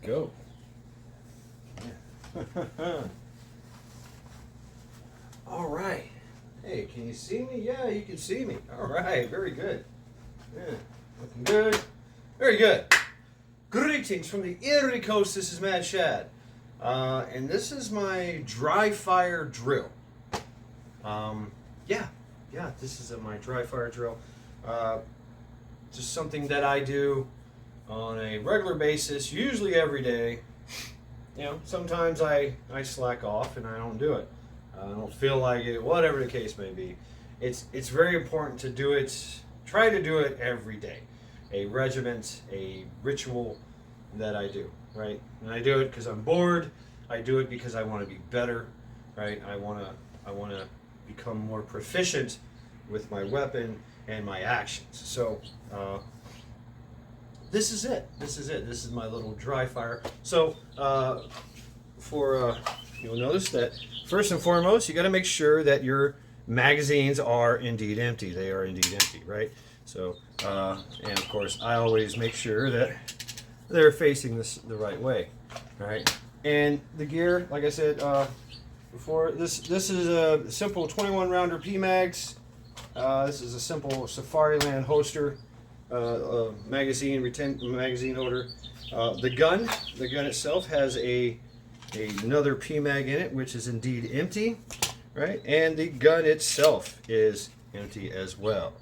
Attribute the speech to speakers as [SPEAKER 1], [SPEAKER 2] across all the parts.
[SPEAKER 1] go.
[SPEAKER 2] Yeah. All right. Hey, can you see me? Yeah, you can see me. All right, very good. Yeah, looking good. Very good. Greetings from the Erie Coast. This is Mad Shad. And this is my dry fire drill. Yeah, this is my dry fire drill. Just something that I do on a regular basis, usually every day. You know, sometimes I slack off and I don't do it. I don't feel like it, whatever the case may be. It's very important to do it, try to do it every day. A regiment, a ritual that I do, right? And I do it because I'm bored. I do it because I want to be better, right? I want to become more proficient with my weapon and my actions. So this is it. This is my little dry fire. So you'll notice that first and foremost, you got to make sure that your magazines are indeed empty. They are indeed empty, right? So and of course, I always make sure that they're facing the right way, right? And the gear, like I said before, this is a simple 21 rounder PMags. This is a simple Safariland holster, magazine holder. The gun itself has another PMag in it, which is indeed empty, right? And the gun itself is empty as well,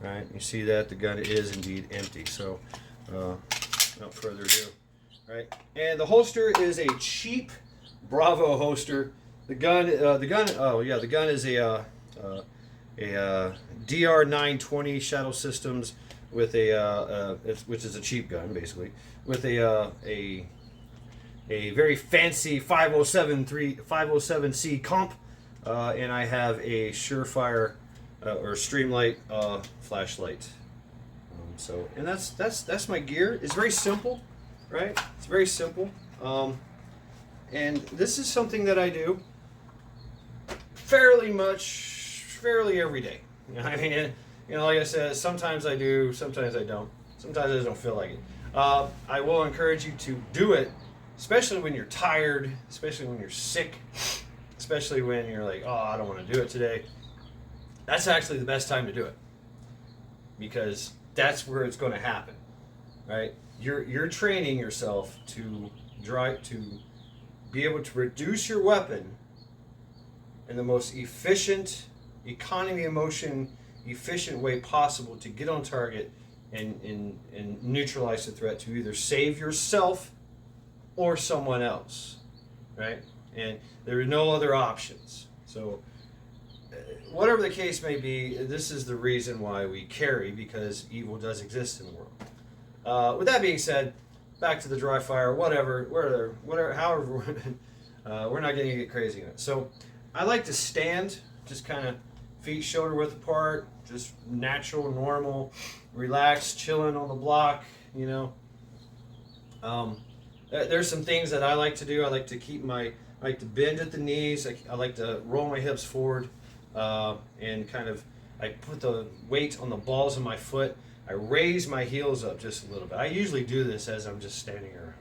[SPEAKER 2] right? You see that the gun is indeed empty. So, without further ado, right? And the holster is a cheap Bravo holster. The gun is a DR920 Shadow Systems with which is a cheap gun basically, with a very fancy 507C comp, and I have a Surefire or Streamlight flashlight. And that's my gear. It's very simple, right? It's very simple. And this is something that I do fairly every day. I mean, like I said, sometimes I do, sometimes I don't. Sometimes I just don't feel like it. I will encourage you to do it, especially when you're tired, especially when you're sick, especially when you're like, oh, I don't want to do it today. That's actually the best time to do it, because that's where it's going to happen, right? You're training yourself to be able to reduce your weapon in the most efficient, economy of motion, efficient way possible to get on target and neutralize the threat, to either save yourself or someone else, right? And there are no other options. So whatever the case may be, this is the reason why we carry, because evil does exist in the world. With that being said, back to the dry fire, whatever, however, we're not going to get crazy in it. So I like to stand, just kind of feet shoulder width apart, just natural, normal, relaxed, chilling on the block, There's some things that I like to do. I like to I like to bend at the knees. I like to roll my hips forward, and I put the weight on the balls of my foot. I raise my heels up just a little bit. I usually do this as I'm just standing around,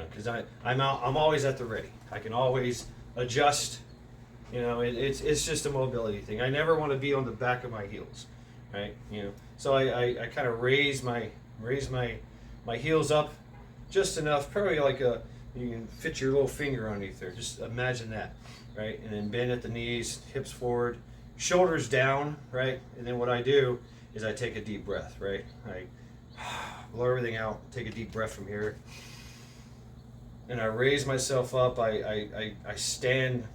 [SPEAKER 2] because I'm always at the ready. I can always adjust. It's just a mobility thing. I never want to be on the back of my heels, right? So I kind of raise my heels up just enough, probably like you can fit your little finger underneath there. Just imagine that, right? And then bend at the knees, hips forward, shoulders down, right? And then what I do is I take a deep breath, right? I blow everything out, take a deep breath from here, and I raise myself up. I stand.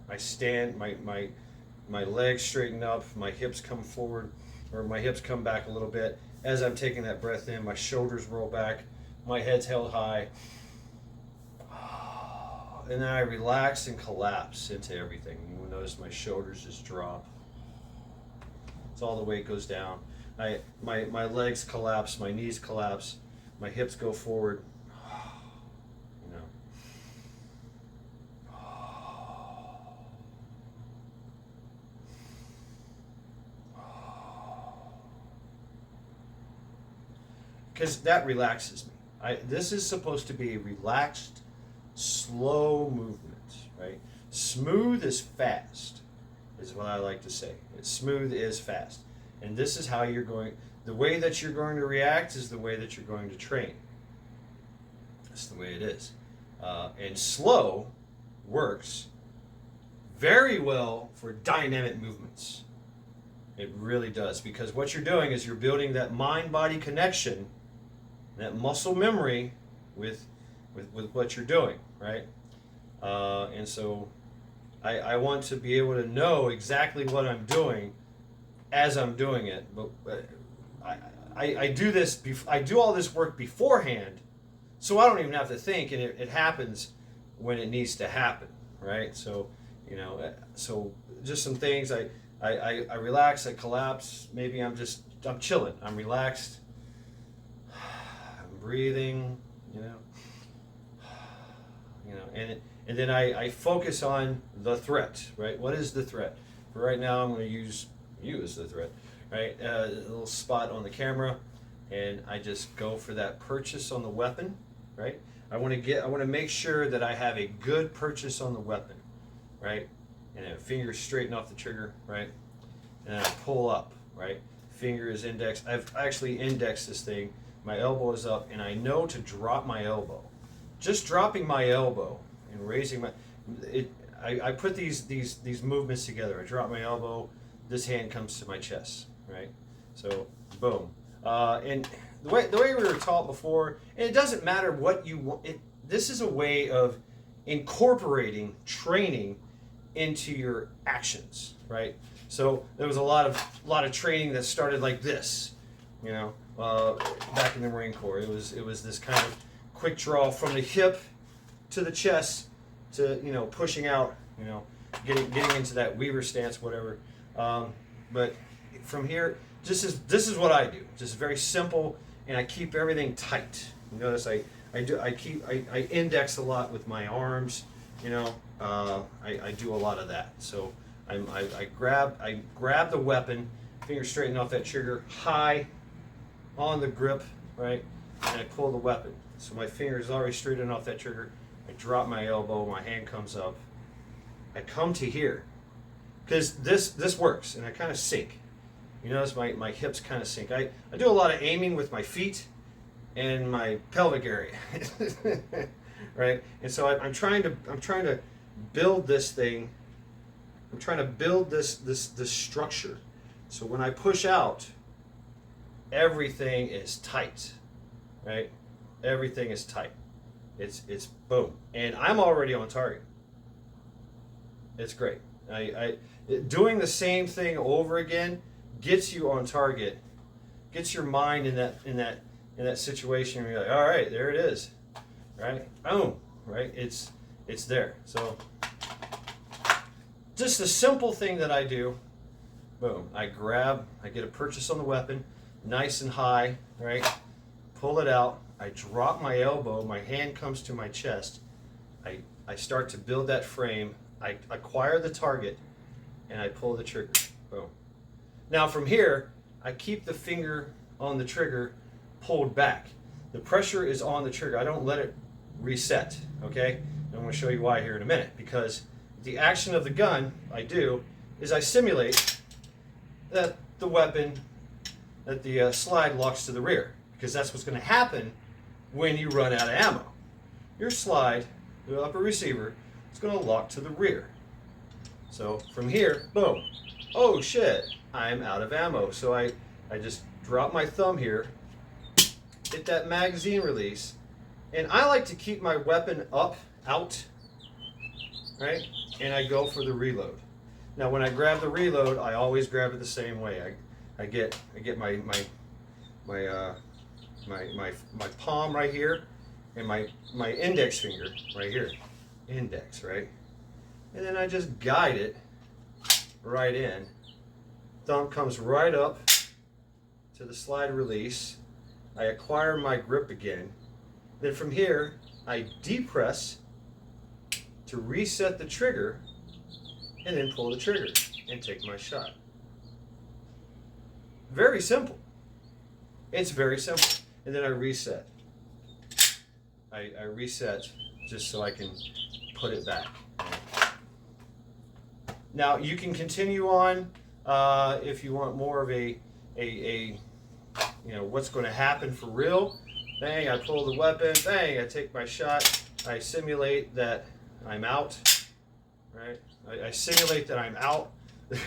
[SPEAKER 2] My legs straighten up, my hips come forward, or my hips come back a little bit. As I'm taking that breath in, my shoulders roll back, my head's held high, and then I relax and collapse into everything. You will notice my shoulders just drop. So all the weight goes down. My legs collapse, my knees collapse, my hips go forward. Because that relaxes me. This is supposed to be a relaxed, slow movement, right? Smooth is fast, is what I like to say. It's smooth is fast. And this is how you're going, the way that you're going to react is the way that you're going to train. That's the way it is. And slow works very well for dynamic movements. It really does, because what you're doing is you're building that mind-body connection, that muscle memory with what you're doing, right? And so I want to be able to know exactly what I'm doing as I'm doing it. But I do this. I do all this work beforehand, so I don't even have to think, and it happens when it needs to happen, right? So so just some things. I relax. I collapse. Maybe I'm chilling. I'm relaxed. I'm breathing. And then I focus on the threat, right? What is the threat? For right now, I'm going to use you as the threat, right? A little spot on the camera, and I just go for that purchase on the weapon, right? I want to make sure that I have a good purchase on the weapon, right? And then fingers straighten off the trigger, right? And then I pull up, right? Finger is indexed. I've actually indexed this thing. My elbow is up, and I know to drop my elbow. Just dropping my elbow and raising I put these movements together. I drop my elbow, this hand comes to my chest, right? So boom. And the way we were taught before, and it doesn't matter what you want. This is a way of incorporating training into your actions, right? So there was a lot of training that started like this, back in the Marine Corps. It was this kind of quick draw from the hip to the chest to pushing out, getting into that Weaver stance, whatever. But from here, this is what I do. Just very simple, and I keep everything tight. You notice I index a lot with my arms. I do a lot of that. So I grab the weapon, finger straighten off that trigger, high on the grip, right, and I pull the weapon. So my finger is already straightened off that trigger. I drop my elbow, my hand comes up. I come to here, because this works, and I kind of sink. You notice my hips kind of sink. I do a lot of aiming with my feet and my pelvic area, right? And so I'm trying to build this thing. I'm trying to build this structure. So when I push out, everything is tight, right? Everything is tight. It's boom, and I'm already on target. It's great. Doing the same thing over again gets you on target, gets your mind in that situation where you're like, all right, there it is, right? Boom, right? It's there. So just a simple thing that I do. Boom. I get a purchase on the weapon, nice and high, right? Pull it out. I drop my elbow, my hand comes to my chest. I start to build that frame. I acquire the target, and I pull the trigger. Boom. Now from here, I keep the finger on the trigger pulled back. The pressure is on the trigger. I don't let it reset, okay? I'm going to show you why here in a minute, because the action of the gun is I simulate that the weapon, that the slide locks to the rear, because that's what's going to happen when you run out of ammo. Your slide, the upper receiver, is going to lock to the rear. So from here, boom. Oh shit, I'm out of ammo. So I just drop my thumb here, hit that magazine release, and I like to keep my weapon out, right? And I go for the reload. Now when I grab the reload, I always grab it the same way. I get my palm right here, and my index finger right here, index, right? And then I just guide it right in. Thumb comes right up to the slide release. I acquire my grip again. Then from here, I depress to reset the trigger, and then pull the trigger and take my shot. Very simple. It's very simple. And then I reset. I reset just so I can put it back. Now you can continue on if you want more of a what's going to happen for real. Bang! I pull the weapon. Bang! I take my shot. I simulate that I'm out. Right? I simulate that I'm out,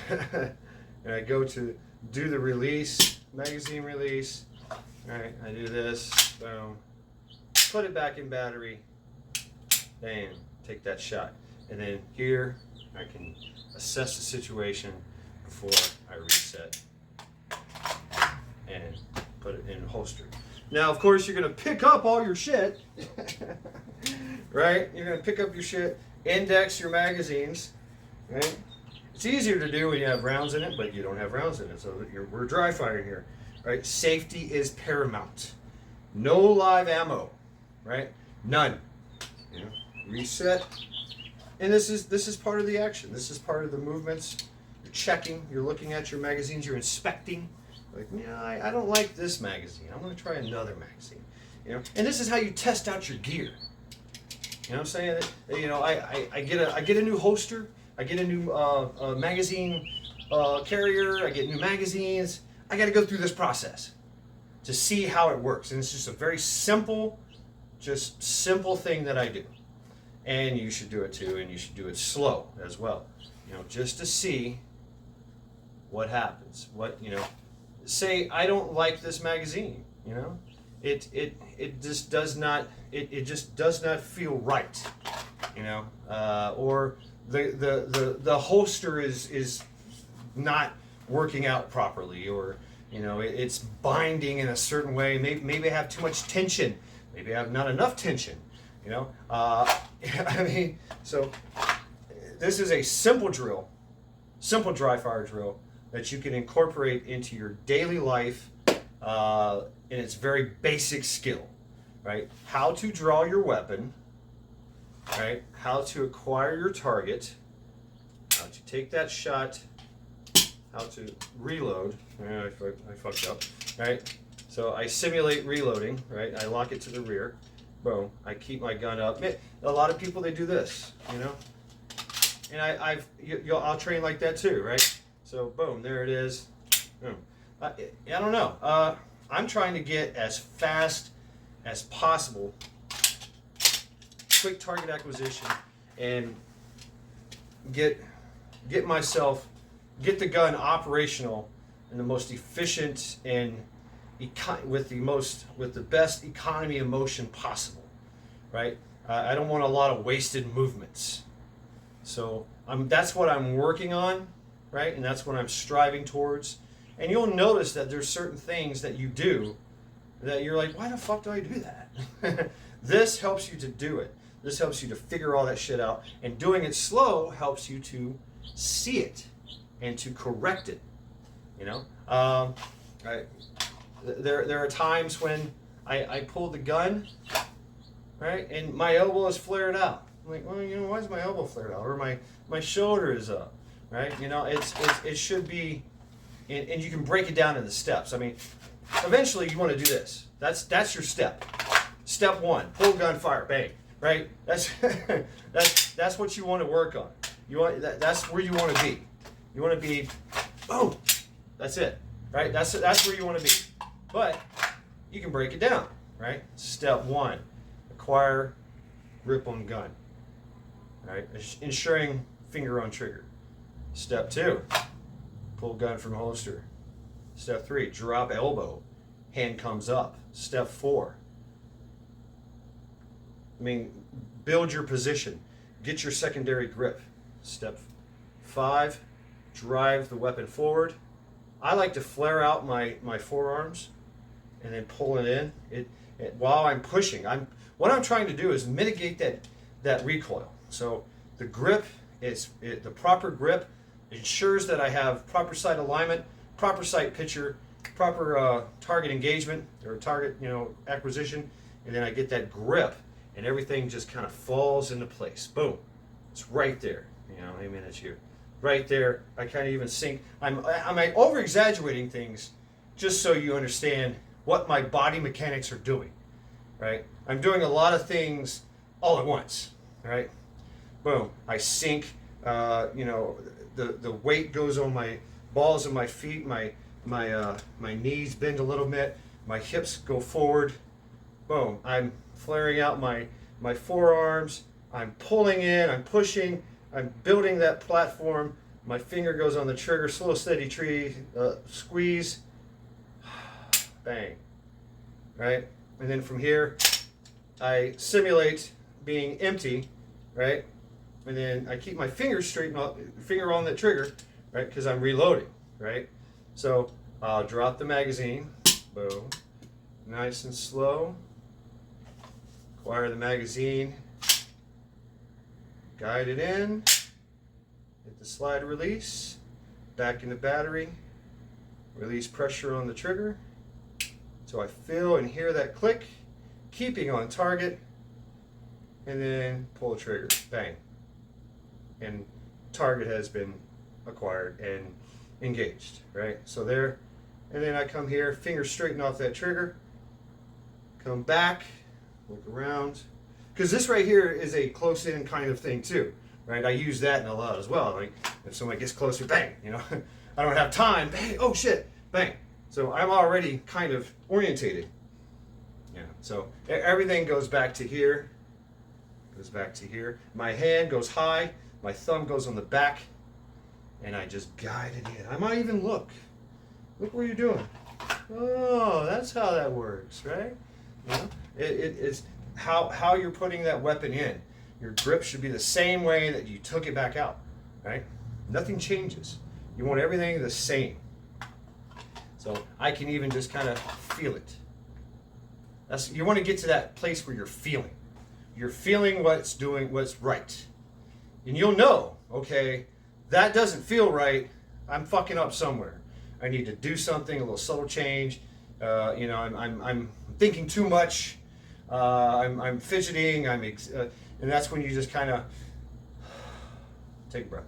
[SPEAKER 2] and I go to do the release, magazine release. All right, I do this. Boom. Put it back in battery. Bam. Take that shot, and then here I can assess the situation before I reset and put it in holster. Now, of course, you're going to pick up all your shit, right? You're going to pick up your shit, index your magazines, right? It's easier to do when you have rounds in it, but you don't have rounds in it, so we're dry firing here, right? Safety is paramount. No live ammo, right? None. You know, reset. And this is part of the action. This is part of the movements. You're checking, you're looking at your magazines, you're inspecting. Like, yeah, I don't like this magazine. I'm going to try another magazine. You know, and this is how you test out your gear. You know what I'm saying? You know, I get a new holster. I get a new magazine carrier. I get new magazines. I got to go through this process to see how it works. And it's just a very simple thing that I do. And you should do it too, and you should do it slow as well. You know, just to see what happens. What, you know, say I don't like this magazine, you know? It just does not feel right, you know? Or the holster is not working out properly, or you know, it's binding in a certain way. Maybe I have too much tension. Maybe I have not enough tension. You know, I mean, so this is a simple drill, simple dry fire drill that you can incorporate into your daily life in its very basic skill, right? How to draw your weapon, right? How to acquire your target, how to take that shot, how to reload. I fucked up, right? So I simulate reloading, right? I lock it to the rear. Boom. I keep my gun up. A lot of people, they do this, you know? And I'll train like that too, right? So boom, there it is. Boom. I don't know. I'm trying to get as fast as possible, quick target acquisition, and get the gun operational in the most efficient and with the best economy of motion possible, right? I don't want a lot of wasted movements. So that's what I'm working on, right? And that's what I'm striving towards. And you'll notice that there's certain things that you do that you're like, why the fuck do I do that? This helps you to do it. This helps you to figure all that shit out. And doing it slow helps you to see it and to correct it, you know? There are times when I pull the gun, right, and my elbow is flared out. I'm like, well, you know, why is my elbow flared out? Or my shoulder is up, right? You know, it should be, and you can break it down into steps. I mean, eventually you want to do this. That's your step. Step one, pull gun, fire, bang, right? That's what you want to work on. That's where you want to be. You want to be, boom, that's it, right? That's where you want to be. But you can break it down, right? Step one, acquire grip on gun, right? Ensuring finger on trigger. Step two, pull gun from holster. Step three, drop elbow, hand comes up. Step four, build your position, get your secondary grip. Step five, drive the weapon forward. I like to flare out my forearms and then pull it in. While I'm pushing, what I'm trying to do is mitigate that recoil. So the grip the proper grip ensures that I have proper sight alignment, proper sight picture, proper target engagement or target acquisition, and then I get that grip, and everything just kind of falls into place. Boom, it's right there. It's here, right there. I kind of even sync. I'm over exaggerating things just so you understand what my body mechanics are doing. right? I'm doing a lot of things all at once, right? Boom, I sink, the weight goes on my balls of my feet, my knees bend a little bit, my hips go forward, boom, I'm flaring out my forearms, I'm pulling in, I'm pushing, I'm building that platform, my finger goes on the trigger, slow steady tree, squeeze, bang, right? And then from here, I simulate being empty, right? And then I keep my finger straight, finger on the trigger, right? Because I'm reloading, right? So I'll drop the magazine, boom, nice and slow. Acquire the magazine, guide it in, hit the slide release, back in the battery, release pressure on the trigger. So I feel and hear that click, keeping on target, and then pull the trigger, bang. And target has been acquired and engaged, right? So there, and then I come here, finger straighten off that trigger, come back, look around, because this right here is a close-in kind of thing too, right? I use that in a lot as well. Like if somebody gets closer, bang, I don't have time, bang, oh shit, bang. So I'm already kind of orientated. Yeah. So everything goes back to here, goes back to here. My hand goes high, my thumb goes on the back, and I just guide it in. I might even look. Look what you're doing. Oh, that's how that works, right? It's how you're putting that weapon in. Your grip should be the same way that you took it back out, right? Nothing changes. You want everything the same. So I can even just kind of feel it. You want to get to that place where you're feeling. You're feeling what's doing, what's right. And you'll know, okay, that doesn't feel right. I'm fucking up somewhere. I need to do something, a little subtle change. I'm thinking too much. I'm fidgeting. And that's when you just kind of take a breath,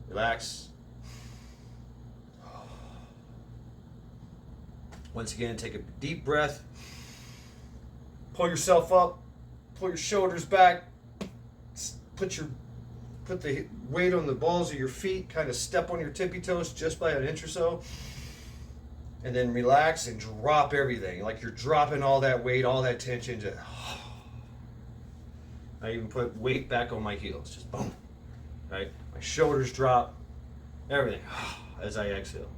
[SPEAKER 2] relax. Once again, take a deep breath. Pull yourself up. Pull your shoulders back. Put the weight on the balls of your feet. Kind of step on your tippy toes just by an inch or so. And then relax and drop everything. Like you're dropping all that weight, all that tension. Just, I even put weight back on my heels. Just boom. Right? My shoulders drop. Everything. As I exhale.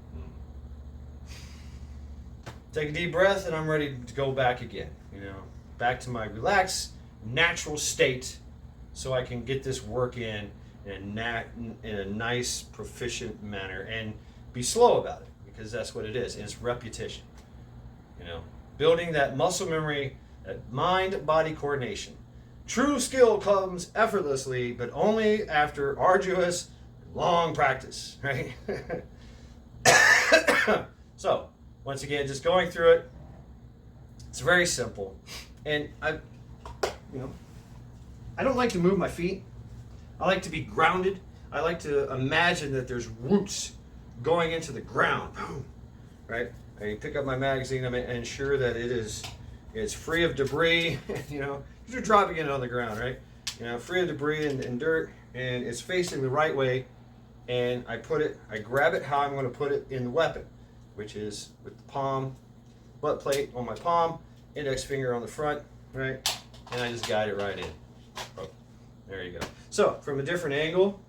[SPEAKER 2] Take a deep breath and I'm ready to go back again. Back to my relaxed, natural state so I can get this work in a nice, proficient manner and be slow about it because that's what it is. It's repetition. Building that muscle memory, that mind-body coordination. True skill comes effortlessly, but only after arduous, long practice, right? So, once again, just going through it. It's very simple. And I don't like to move my feet. I like to be grounded. I like to imagine that there's roots going into the ground. Boom. Right? I pick up my magazine and ensure that it's free of debris. You're dropping it on the ground, right? Free of debris and dirt, and it's facing the right way. And I grab it how I'm going to put it in the weapon, which is with the palm, butt plate on my palm, index finger on the front, right? And I just guide it right in. Oh, there you go. So from a different angle,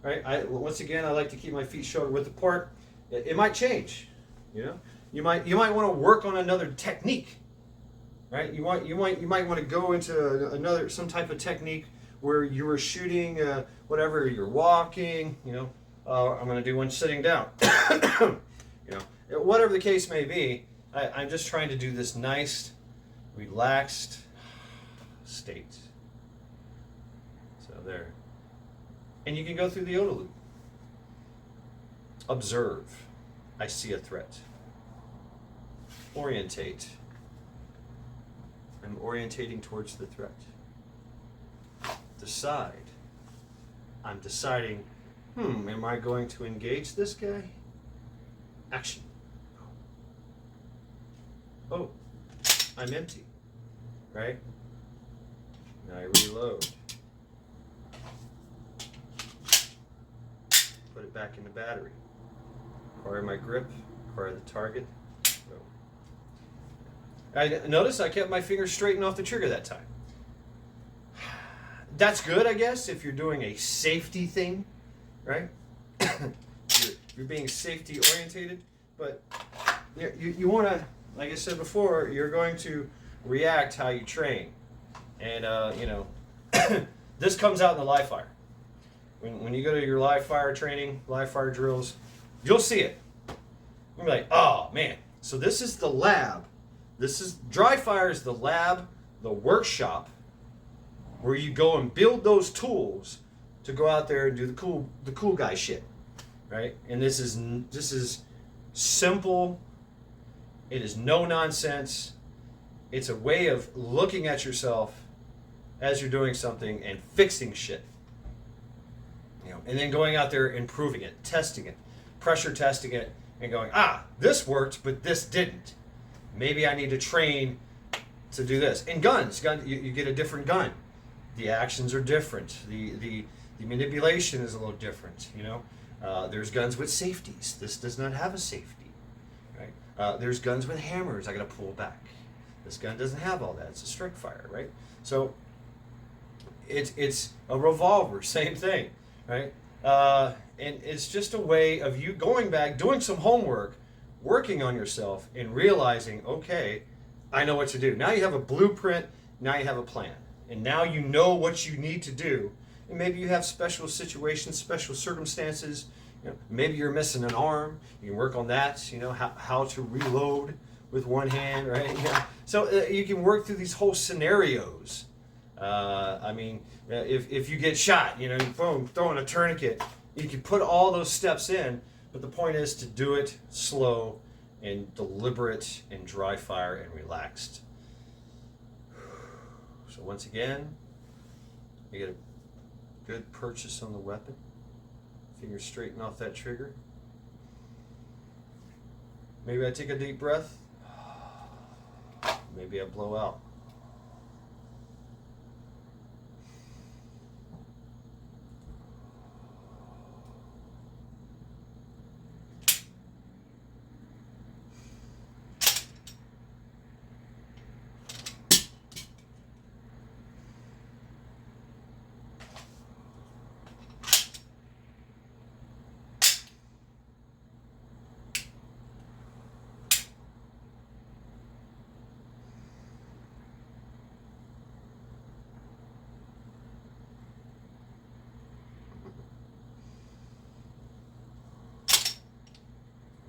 [SPEAKER 2] right? Once again, I like to keep my feet shoulder width apart. It might change, You might want to work on another technique, right? You might want to go into some type of technique where you were shooting, whatever you're walking. I'm going to do one sitting down. Whatever the case may be, I'm just trying to do this nice, relaxed state. So there. And you can go through the OODA loop. Observe. I see a threat. Orientate. I'm orientating towards the threat. Decide. I'm deciding, am I going to engage this guy? Action. Oh, I'm empty. right? Now I reload. Put it back in the battery. Acquire my grip, acquire the target. I noticed I kept my fingers straight and off the trigger that time. That's good, I guess, if you're doing a safety thing, right? you're being safety orientated, but you want to, like I said before, you're going to react how you train. And, this comes out in the live fire. When you go to your live fire training, live fire drills, you'll see it. You'll be like, oh, man. So this is the lab. Dry fire is the lab, the workshop, where you go and build those tools to go out there and do the cool guy shit, right? And this is simple. It is no nonsense. It's a way of looking at yourself as you're doing something and fixing shit, and then going out there, improving it, testing it, pressure testing it, and going, this worked, but this didn't. Maybe I need to train to do this. In guns, you get a different gun. The actions are different. The manipulation is a little different. There's guns with safeties. This does not have a safety, right? There's guns with hammers. I got to pull back. This gun doesn't have all that. It's a strike fire, right? So it's a revolver. Same thing, right? And it's just a way of you going back, doing some homework, working on yourself, and realizing, okay, I know what to do. Now you have a blueprint. Now you have a plan. And now you know what you need to do. And maybe you have special situations, special circumstances. Maybe you're missing an arm. You can work on that. How to reload with one hand, right? So you can work through these whole scenarios. If you get shot, boom, throwing a tourniquet, you can put all those steps in. But the point is to do it slow and deliberate and dry fire and relaxed. So once again, you get a good purchase on the weapon. Fingers straighten off that trigger. Maybe I take a deep breath. Maybe I blow out.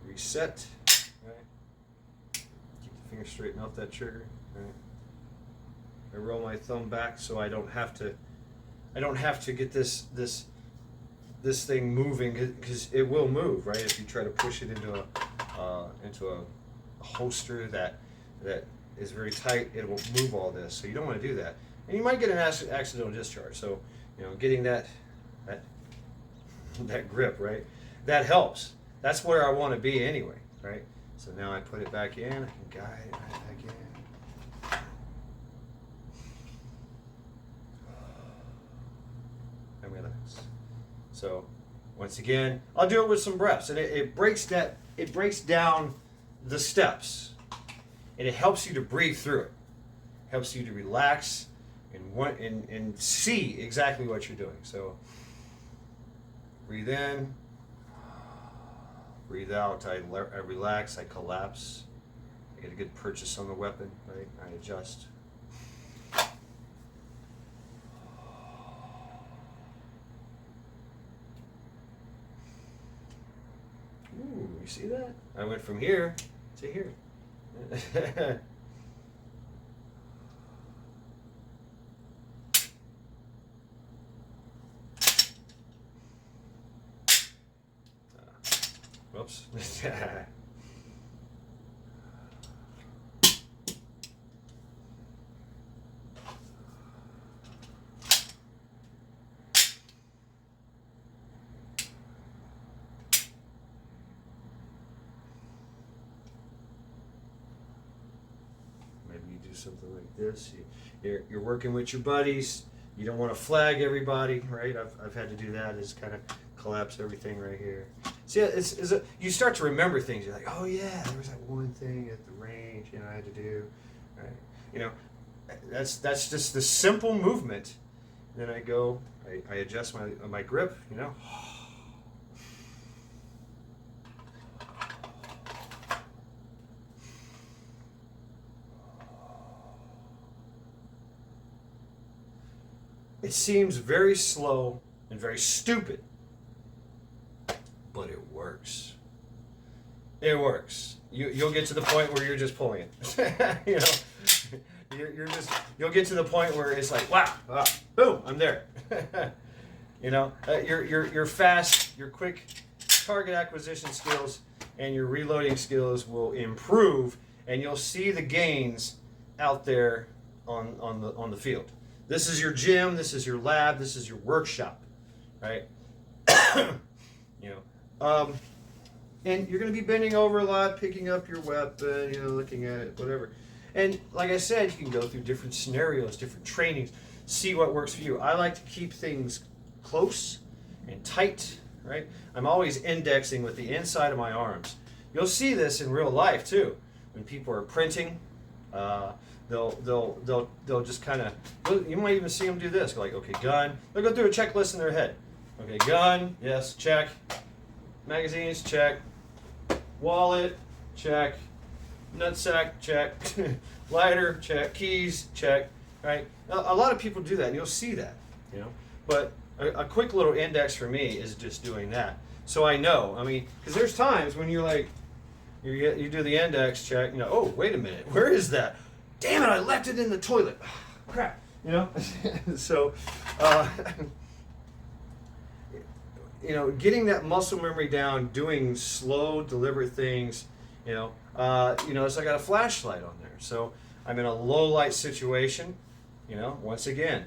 [SPEAKER 2] Reset. Right. Keep the finger straight off that trigger. Right. I roll my thumb back so I don't have to get this thing moving, because it will move, right? If you try to push it into a holster that is very tight, it will move all this. So you don't want to do that, and you might get an accidental discharge. So getting that grip, right? That helps. That's where I want to be anyway, right? So now I put it back in. I can guide it right back in. And relax. So once again, I'll do it with some breaths, and it breaks down the steps, and it helps you to breathe through it. Helps you to relax and see exactly what you're doing. So breathe in. Breathe out, I relax, I collapse. I get a good purchase on the weapon, right? I adjust. Ooh, you see that? I went from here to here. Whoops. Maybe you do something like this. You're working with your buddies. You don't want to flag everybody, right? I've had to do that, is kind of collapse everything right here. See, you start to remember things. You're like, oh yeah, there was that one thing at the range, I had to do, right? That's just the simple movement. Then I go, I adjust my grip, It seems very slow and very stupid, but it works. It works. You'll get to the point where you're just pulling it. You'll get to the point where it's like, wow, boom, I'm there. Your fast, your quick target acquisition skills and your reloading skills will improve, and you'll see the gains out there on the field. This is your gym, this is your lab, this is your workshop, right? And you're going to be bending over a lot, picking up your weapon, looking at it, whatever. And like I said, you can go through different scenarios, different trainings, see what works for you. I like to keep things close and tight, right? I'm always indexing with the inside of my arms. You'll see this in real life too. When people are printing, they'll just kind of, you might even see them do this, like, okay, gun. They'll go through a checklist in their head. Okay, gun, yes, check. Magazines, check. Wallet, check. Nutsack, check. Lighter, check. Keys, check. Right? A lot of people do that, and you'll see that. But a quick little index for me is just doing that, so I know. Because there's times when you're like, you do the index check. Oh, wait a minute, where is that? Damn it, I left it in the toilet. Crap. So. Getting that muscle memory down, doing slow, deliberate things, so I got a flashlight on there. So I'm in a low light situation, once again.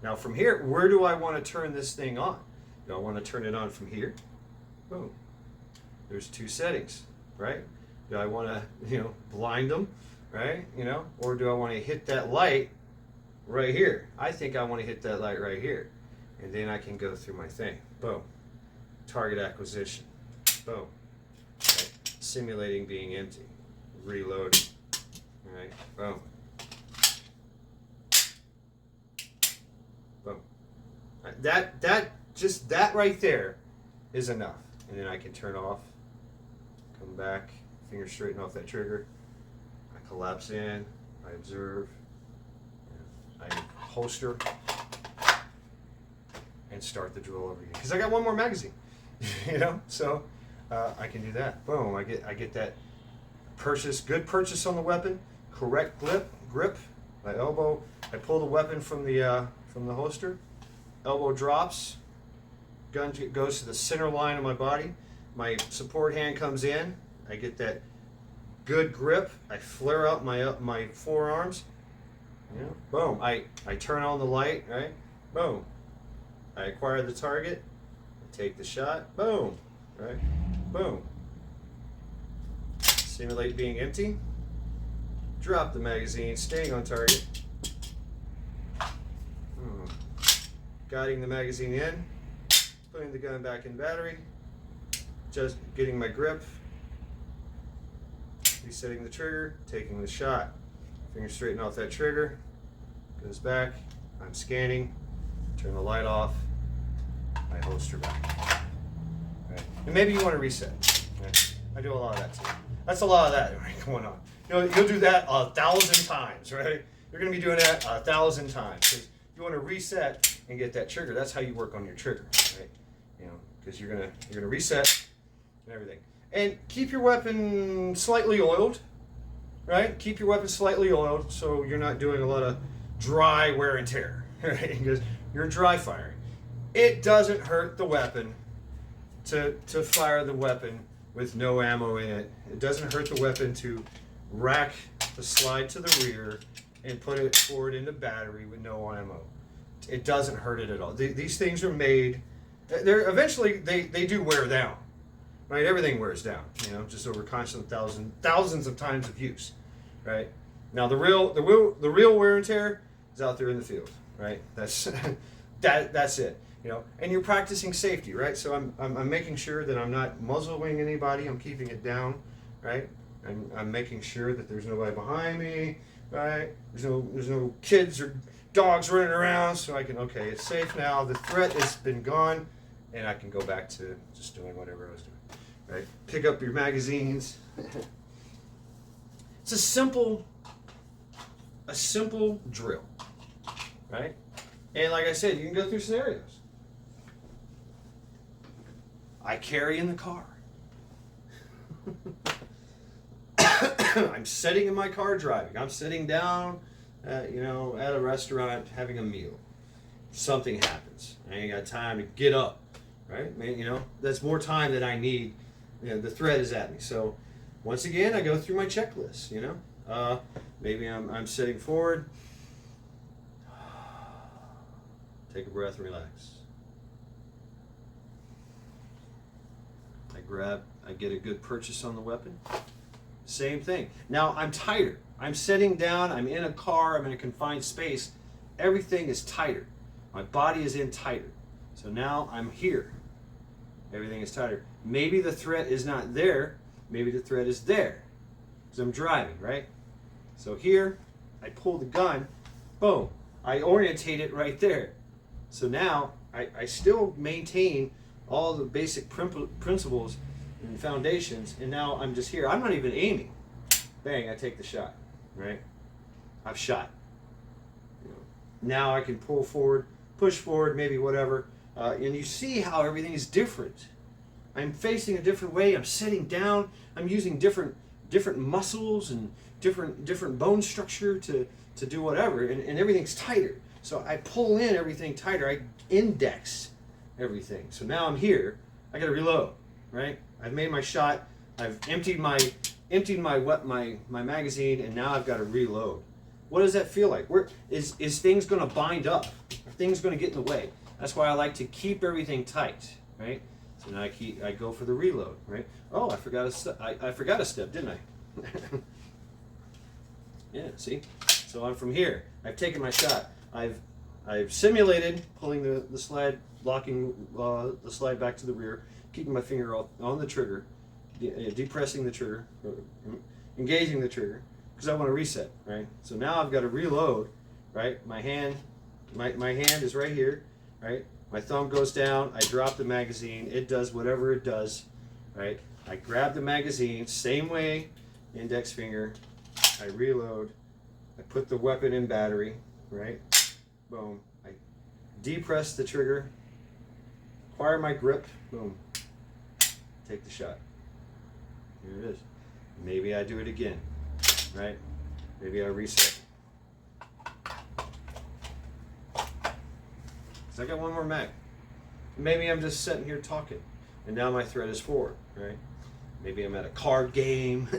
[SPEAKER 2] Now from here, where do I want to turn this thing on? Do I want to turn it on from here? Boom. There's two settings, right? Do I want to, blind them, right? Or do I want to hit that light right here? I think I want to hit that light right here, and then I can go through my thing. Boom. Target acquisition. Boom. Right. Simulating being empty. Reloading. All right. Boom. Boom. That right there is enough, and then I can turn off. Come back. Finger straighten off that trigger. I collapse in. I observe. I holster and start the drill over again, because I got one more magazine, so I can do that. Boom, I get that good purchase on the weapon, correct grip, my elbow. I pull the weapon from the holster, elbow drops, gun goes to the center line of my body, my support hand comes in, I get that good grip, I flare out my forearms. Boom. I turn on the light, right? Boom. I acquire the target. I take the shot. Boom. Right? Boom. Simulate being empty. Drop the magazine, staying on target. Guiding the magazine in. Putting the gun back in battery. Just getting my grip. Resetting the trigger. Taking the shot. Finger straighten off that trigger, goes back, I'm scanning, turn the light off, I holster back. Right. And maybe you want to reset. Right. I do a lot of that too. That's a lot of that going on. You'll do that 1,000 times, right? You're going to be doing that 1,000 times. Because you want to reset and get that trigger. That's how you work on your trigger, right? Because you're gonna reset and everything. And keep your weapon slightly oiled. Right? Keep your weapon slightly oiled so you're not doing a lot of dry wear and tear, right? Because you're dry firing. It doesn't hurt the weapon to fire the weapon with no ammo in it. It doesn't hurt the weapon to rack the slide to the rear and put it forward into battery with no ammo. It doesn't hurt it at all. These things are made, eventually they do wear down, right? Everything wears down, just over constant thousands of times of use, right? Now the real wear and tear is out there in the field, right? That's that's it, And you're practicing safety, right? So I'm making sure that I'm not muzzling anybody. I'm keeping it down, right? I'm making sure that there's nobody behind me, right? There's no kids or dogs running around, so I can, okay, it's safe now. The threat has been gone, and I can go back to just doing whatever I was doing, right? Pick up your magazines. It's a simple drill, right? And like I said, you can go through scenarios. I carry in the car. I'm sitting in my car driving. I'm sitting down, at a restaurant having a meal. Something happens. I ain't got time to get up, right? That's more time than I need. The threat is at me. So once again, I go through my checklist, maybe I'm sitting forward. Take a breath and relax. I get a good purchase on the weapon. Same thing. Now I'm tighter. I'm sitting down, I'm in a car, I'm in a confined space. Everything is tighter. My body is in tighter. So now I'm here. Everything is tighter. Maybe the threat is not there. Maybe the threat is there. Because I'm driving, right? So here, I pull the gun, boom. I orientate it right there. So now, I still maintain all the basic principles and foundations, and now I'm just here. I'm not even aiming. Bang, I take the shot, right? I've shot. Now I can pull forward, push forward, maybe whatever. And you see how everything is different. I'm facing a different way. I'm sitting down. I'm using different muscles and different bone structure to do whatever, and everything's tighter. So I pull in everything tighter. I index everything. So now I'm here. I got to reload, right? I've made my shot. I've emptied my magazine, and now I've got to reload. What does that feel like? Is things going to bind up? Are things going to get in the way? That's why I like to keep everything tight, right? So now I go for the reload, right? Oh, I forgot a step, didn't I? Yeah, see? So I'm from here. I've taken my shot. I've simulated pulling the slide, locking the slide back to the rear, keeping my finger on the trigger, depressing the trigger, engaging the trigger, because I want to reset, right? So now I've got to reload, right? My hand is right here, right? My thumb goes down, I drop the magazine, it does whatever it does, right? I grab the magazine, same way, index finger, I reload, I put the weapon in battery, right? Boom. I depress the trigger, acquire my grip, boom, take the shot. Here it is. Maybe I do it again, right? Maybe I reset. I got one more mag. Maybe I'm just sitting here talking, and now my threat is forward, right? Maybe I'm at a card game,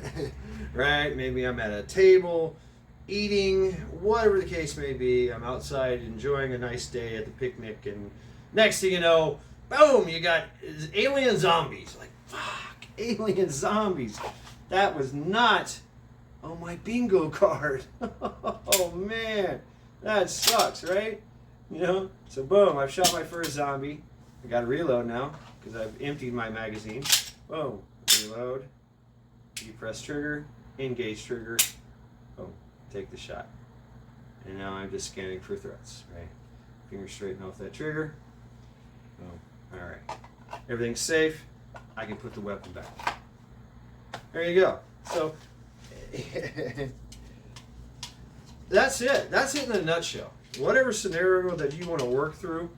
[SPEAKER 2] right? Maybe I'm at a table, eating, whatever the case may be. I'm outside enjoying a nice day at the picnic, and next thing you know, boom, you got alien zombies. Like, fuck, alien zombies. That was not on my bingo card. Oh man, that sucks, right? So boom, I've shot my first zombie. I got to reload now because I've emptied my magazine. Boom, reload, depress trigger, engage trigger, boom, take the shot. And now I'm just scanning for threats, right? Finger straighten off that trigger. Boom, all right. Everything's safe. I can put the weapon back. There you go. So that's it. That's it in a nutshell. Whatever scenario that you want to work through,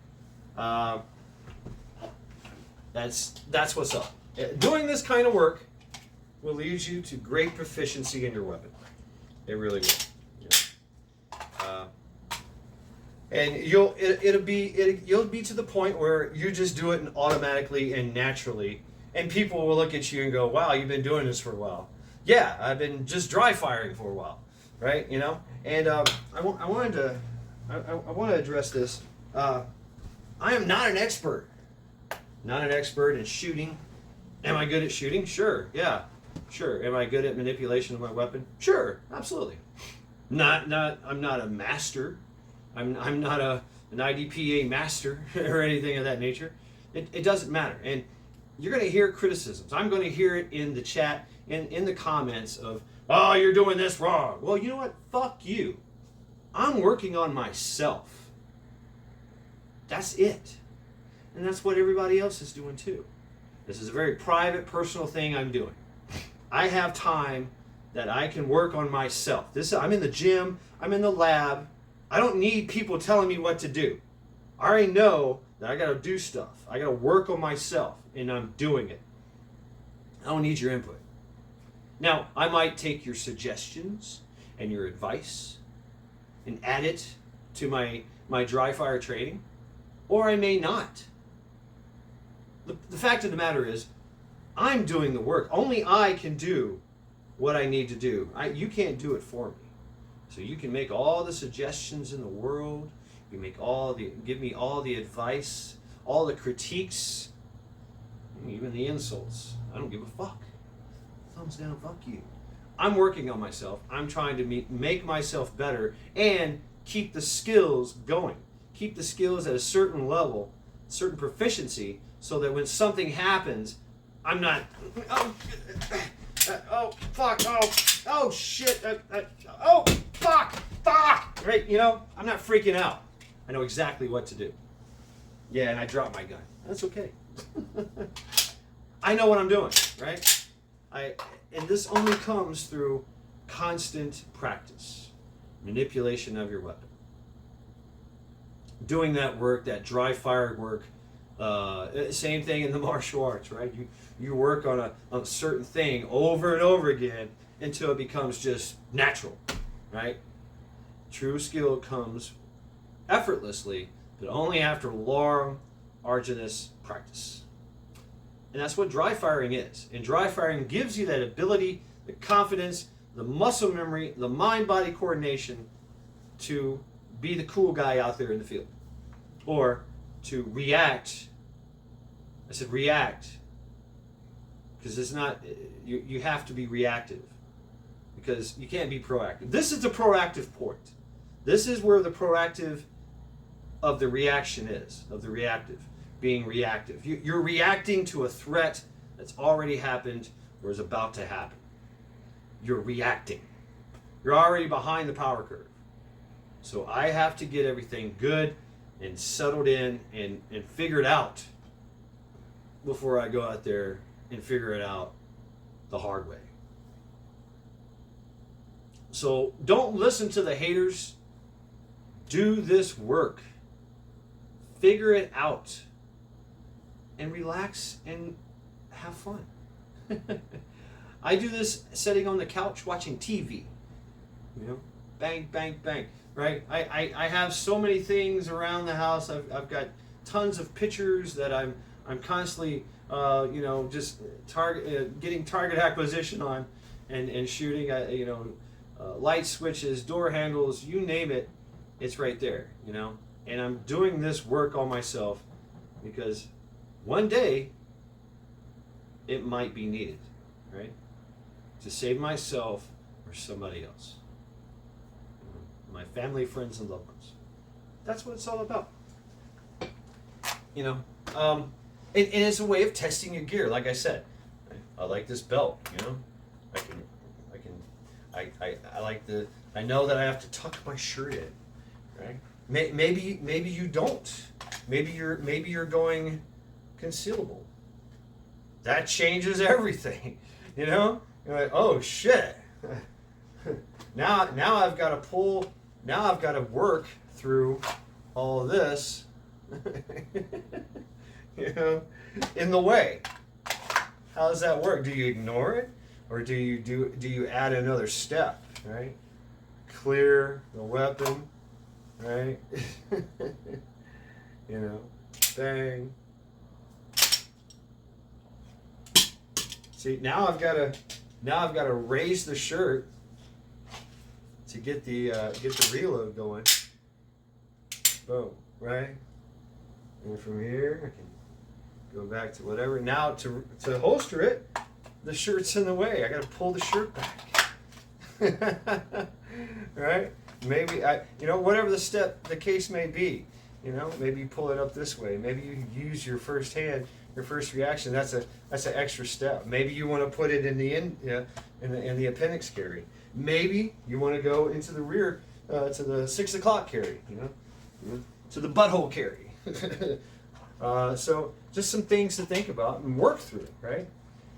[SPEAKER 2] that's what's up. Doing this kind of work will lead you to great proficiency in your weapon. It really will. And you'll be to the point where you just do it automatically and naturally, and people will look at you and go, "Wow, you've been doing this for a while." Yeah, I've been just dry firing for a while, right? And I want to address this. I am not an expert in shooting, Am I good at shooting? Sure, yeah, sure. Am I good at manipulation of my weapon? Sure, absolutely. I'm not a master. I'm not an IDPA master or anything of that nature. It doesn't matter. And you're going to hear criticisms. I'm going to hear it in the chat, in the comments of, oh, you're doing this wrong. Well, you know what? Fuck you. I'm working on myself. That's it. And that's what everybody else is doing too. This is a very private, personal thing I'm doing. I have time that I can work on myself. I'm in the gym, I'm in the lab. I don't need people telling me what to do. I already know that I got to do stuff. I got to work on myself, and I'm doing it. I don't need your input. Now, I might take your suggestions and your advice and add it to my dry fire training, or I may not. The fact of the matter is, I'm doing the work. Only I can do what I need to do. You can't do it for me. So you can make all the suggestions in the world. You give me all the advice, all the critiques, even the insults. I don't give a fuck. Thumbs down, fuck you. I'm working on myself. I'm trying to make myself better and keep the skills going. Keep the skills at a certain level, certain proficiency, so that when something happens, I'm not, oh fuck, oh shit, oh fuck, right? You know, I'm not freaking out. I know exactly what to do. Yeah, and I dropped my gun. That's okay. I know what I'm doing, right? And this only comes through constant practice, manipulation of your weapon, doing that work, that dry fire work. Same thing in the martial arts, right? You work on a certain thing over and over again until it becomes just natural, right? True skill comes effortlessly, but only after long, arduous practice. And that's what dry firing is. And dry firing gives you that ability, the confidence, the muscle memory, the mind-body coordination to be the cool guy out there in the field. Or to react. I said react. Because it's not, you have to be reactive. Because you can't be proactive. This is the proactive point. This is where the proactive of the reaction is, of the reactive. Being reactive. You're reacting to a threat that's already happened or is about to happen. You're reacting. You're already behind the power curve. So I have to get everything good and settled in and figured out before I go out there and figure it out the hard way. So don't listen to the haters. Do this work. Figure it out. And relax and have fun. I do this sitting on the couch watching TV. You know, bang, bang, bang. Right? I have so many things around the house. I've got tons of pictures that I'm constantly just getting target acquisition on and shooting. Light switches, door handles, you name it, it's right there. You know, and I'm doing this work on myself because one day it might be needed, right? To save myself or somebody else. My family, friends, and loved ones. That's what it's all about. You know, and it's a way of testing your gear. Like I said, I like this belt. You know, I like I know that I have to tuck my shirt in, right? Maybe you don't. Maybe you're going concealable. That changes everything. You know, you're like, oh shit. Now I've got to pull. Now I've got to work through all of this, you know, in the way. How does that work? Do you ignore it, or do you add another step? Right? Clear the weapon, right? You know, bang. See, now I've got to raise the shirt to get the reload going. Boom, right? And from here, I can Go back to whatever. Now to holster it, the shirt's in the way. I got to pull the shirt back. Right? Maybe whatever the case may be. Maybe you pull it up this way. Maybe you use your first reaction. That's an extra step. Maybe you want to put it in the appendix carry. Maybe you want to go into the rear to the 6 o'clock carry. To the butthole carry. So just some things to think about and work through. Right?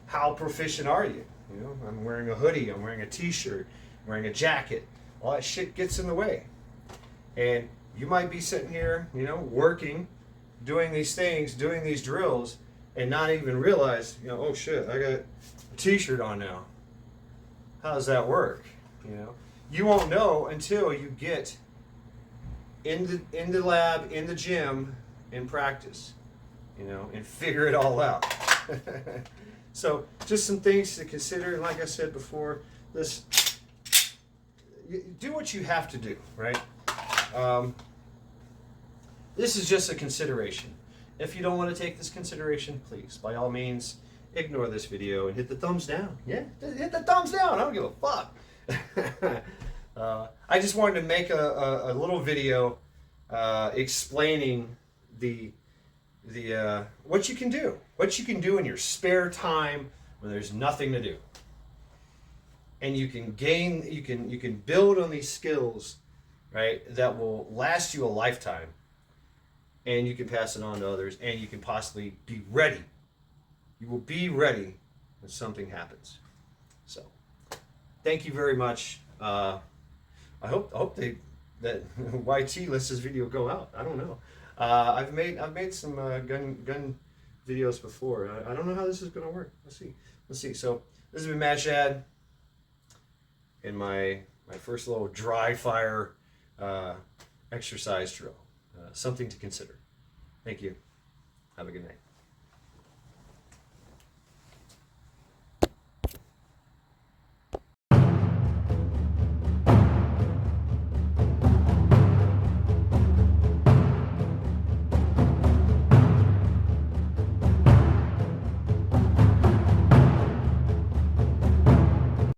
[SPEAKER 2] How proficient are you? I'm wearing a hoodie. I'm wearing a T-shirt. I'm wearing a jacket. All that shit gets in the way, and you might be sitting here, working, doing these things, doing these drills, and not even realize, oh shit, I got a T-shirt on now. How does that work? You won't know until you get in the lab, in the gym, in practice, and figure it all out. So just some things to consider, and like I said before, do what you have to do, right? This is just a consideration. If you don't want to take this consideration, please, by all means, ignore this video and hit the thumbs down. Yeah, hit the thumbs down. I don't give a fuck. I just wanted to make a little video explaining the what you can do in your spare time when there's nothing to do. And you can build on these skills, right, that will last you a lifetime, and you can pass it on to others, and you can possibly be ready. You will be ready when something happens. So, thank you very much. I hope that YT lets this video go out. I don't know. I've made some gun videos before. I don't know how this is going to work. Let's see. So this has been Matt Shad in my first little dry fire exercise drill. Something to consider. Thank you. Have a good night.